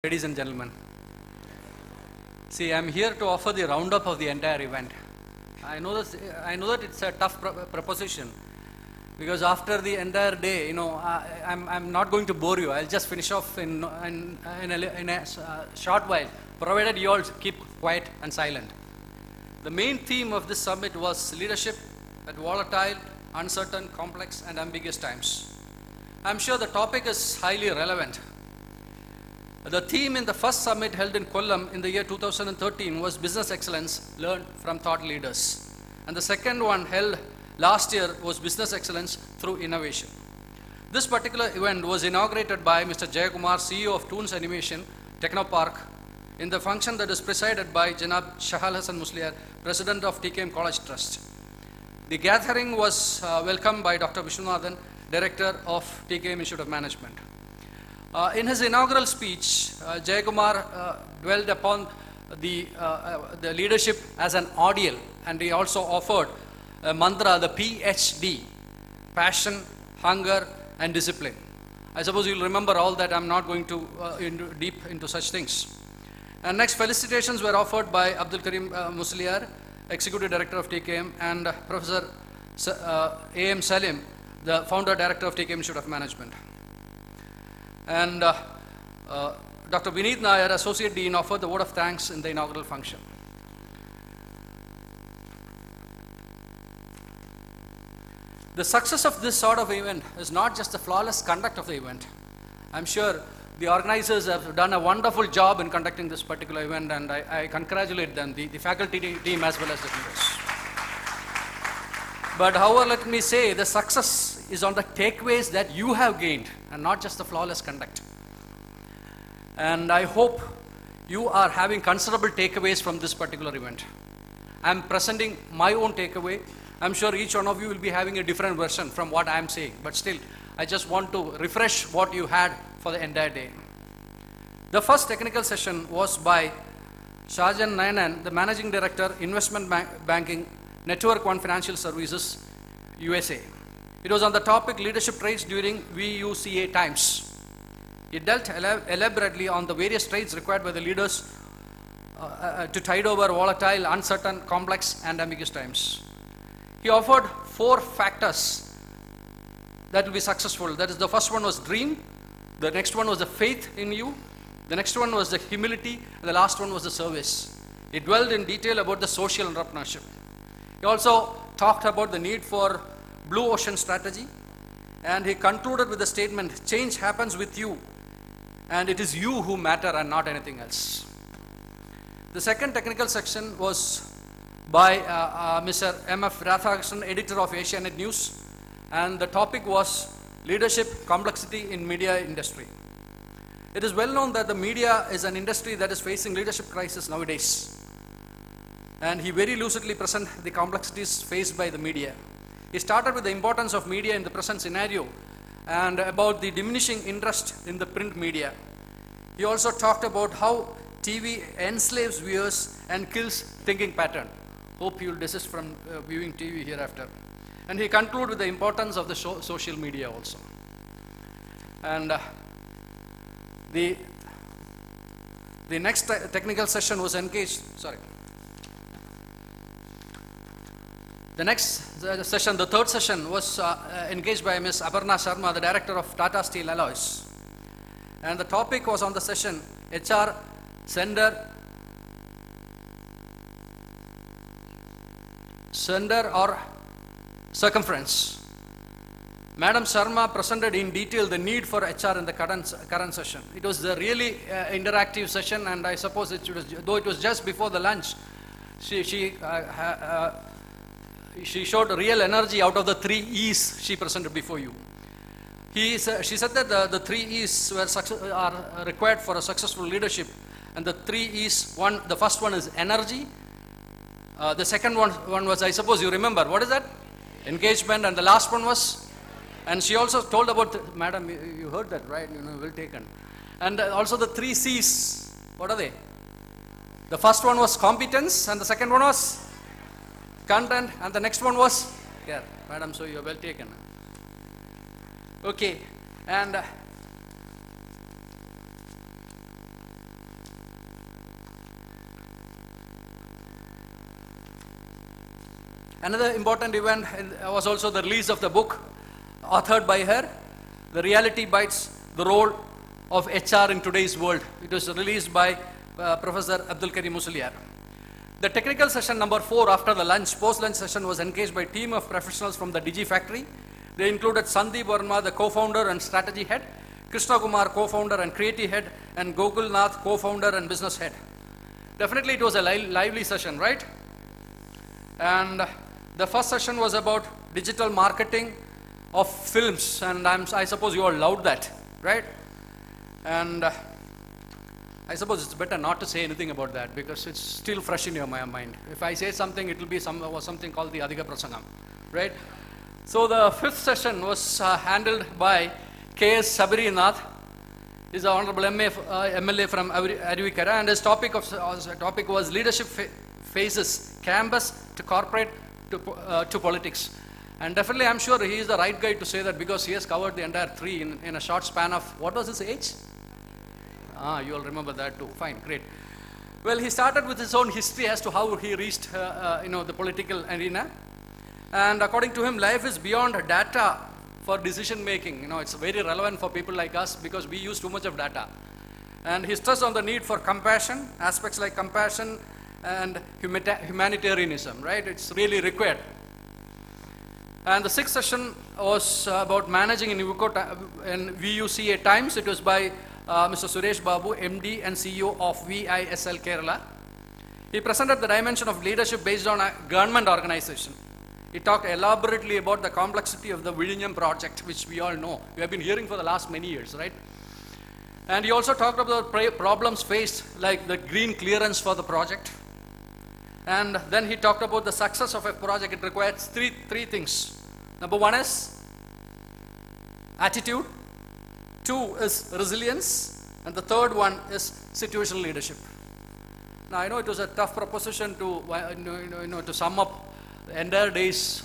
Ladies and gentlemen, see, I'm here to offer the roundup of the entire event. I know that it's a tough proposition because after the entire day, I'm not going to bore you. I'll just finish off in a short while, provided you all keep quiet and silent. The main theme of this summit was leadership at volatile, uncertain, complex, and ambiguous times. I'm sure the topic is highly relevant. The theme in the first summit held in Kollam in the year 2013 was business excellence learned from thought leaders. And the second one held last year was business excellence through innovation. This particular event was inaugurated by Mr. Jayakumar, CEO of Toons Animation Technopark, in the function that is presided by Janab Shahal Hassan Musliar, President of TKM College Trust. The gathering was welcomed by Dr. Vishwanathan, Director of TKM Institute of Management. In his inaugural speech, Jayakumar dwelled upon the leadership as an ideal, and he also offered a mantra, the PhD, passion, hunger, and discipline. I suppose you'll remember all that. I'm not going to deep into such things. And next, felicitations were offered by Abdul Karim Musliar, Executive Director of TKM, and Professor A.M. Salim, the Founder Director of TKM Institute of Management. And Dr. Vineet Nair, Associate Dean, offered the vote of thanks in the inaugural function. The success of this sort of event is not just the flawless conduct of the event. I'm sure the organizers have done a wonderful job in conducting this particular event, and I congratulate them, the faculty team as well as the leaders. But however, let me say, the success is on the takeaways that you have gained and not just the flawless conduct. And I hope you are having considerable takeaways from this particular event. I'm presenting my own takeaway. I'm sure each one of you will be having a different version from what I'm saying, but still, I just want to refresh what you had for the entire day. The first technical session was by Shahjan Nayanan, the Managing Director, Investment Banking, Network One Financial Services, USA. It was on the topic leadership traits during VUCA times. It dealt elaborately on the various traits required by the leaders to tide over volatile, uncertain, complex, and ambiguous times. He offered 4 factors that will be successful. That is, the first one was dream, the next one was the faith in you, the next one was the humility, and the last one was the service. He dwelled in detail about the social entrepreneurship. He also talked about the need for blue ocean strategy, and he concluded with the statement, change happens with you, and it is you who matter and not anything else. The second technical section was by Mr. M.F. Radhakrishnan, editor of Asianet News, and the topic was leadership complexity in media industry. It is well known that the media is an industry that is facing leadership crisis nowadays. And he very lucidly presented the complexities faced by the media. He started with the importance of media in the present scenario and about the diminishing interest in the print media. He also talked about how TV enslaves viewers and kills thinking pattern. Hope you will desist from viewing TV hereafter. And he concluded with the importance of the social media also. And the next technical session was engaged, The next session, the third session, was engaged by Ms. Aparna Sharma, the Director of Tata Steel Alloys. And the topic was on the session, HR, sender or circumference. Madam Sharma presented in detail the need for HR in the current session. It was a really interactive session, and I suppose though it was just before the lunch, she showed real energy out of the 3 E's she presented before you. She said that the 3 E's are required for a successful leadership, and the 3 E's, the first one is energy. The second one was, I suppose you remember, what is that? Engagement, and the last one was, and she also told about, madam, you heard that, right? Well taken. And also the 3 C's, what are they? The first one was competence, and the second one was content, and the next one was care. Madam, so you are well taken. Okay, and Another important event was also the release of the book authored by her, The Reality Bites, the Role of HR in Today's World. It was released by Professor Abdul Karim Musliar. The technical session number 4 after the lunch, post-lunch session, was engaged by a team of professionals from the Digi Factory. They included Sandeep Verma, the co-founder and strategy head, Krishna Kumar, co-founder and creative head, and Gokul Nath, co-founder and business head. Definitely it was a lively session, right? And the first session was about digital marketing of films, and I suppose you all loved that, right? And I suppose it's better not to say anything about that because it's still fresh in your mind. If I say something, it will be something called the Adhika Prasangam, right? So the fifth session was handled by K.S. Sabarinath. He's the Honorable MLA from Arvikara, and his topic was leadership phases, campus to corporate to politics. And definitely I'm sure he is the right guy to say that because he has covered the entire 3 in a short span of, what was his age? You all remember that too. Fine, great. Well, he started with his own history as to how he reached the political arena. And according to him, life is beyond data for decision making. It's very relevant for people like us because we use too much of data. And he stressed on the need for compassion, aspects like compassion and humanitarianism, right? It's really required. And the sixth session was about managing in VUCA times. It was by Mr. Suresh Babu, MD and CEO of VISL Kerala. He presented the dimension of leadership based on a government organization. He talked elaborately about the complexity of the Vizhinjam project, which we all know. We have been hearing for the last many years, right? And he also talked about the problems faced, like the green clearance for the project. And then he talked about the success of a project. It requires three things. Number 1 is attitude. 2 is resilience. And the third one is situational leadership. Now, I know it was a tough proposition to sum up the entire day's,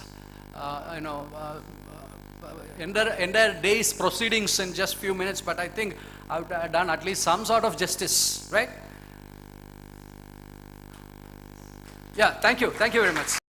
entire day's proceedings in just few minutes, but I think I've done at least some sort of justice, right? Yeah, thank you. Thank you very much.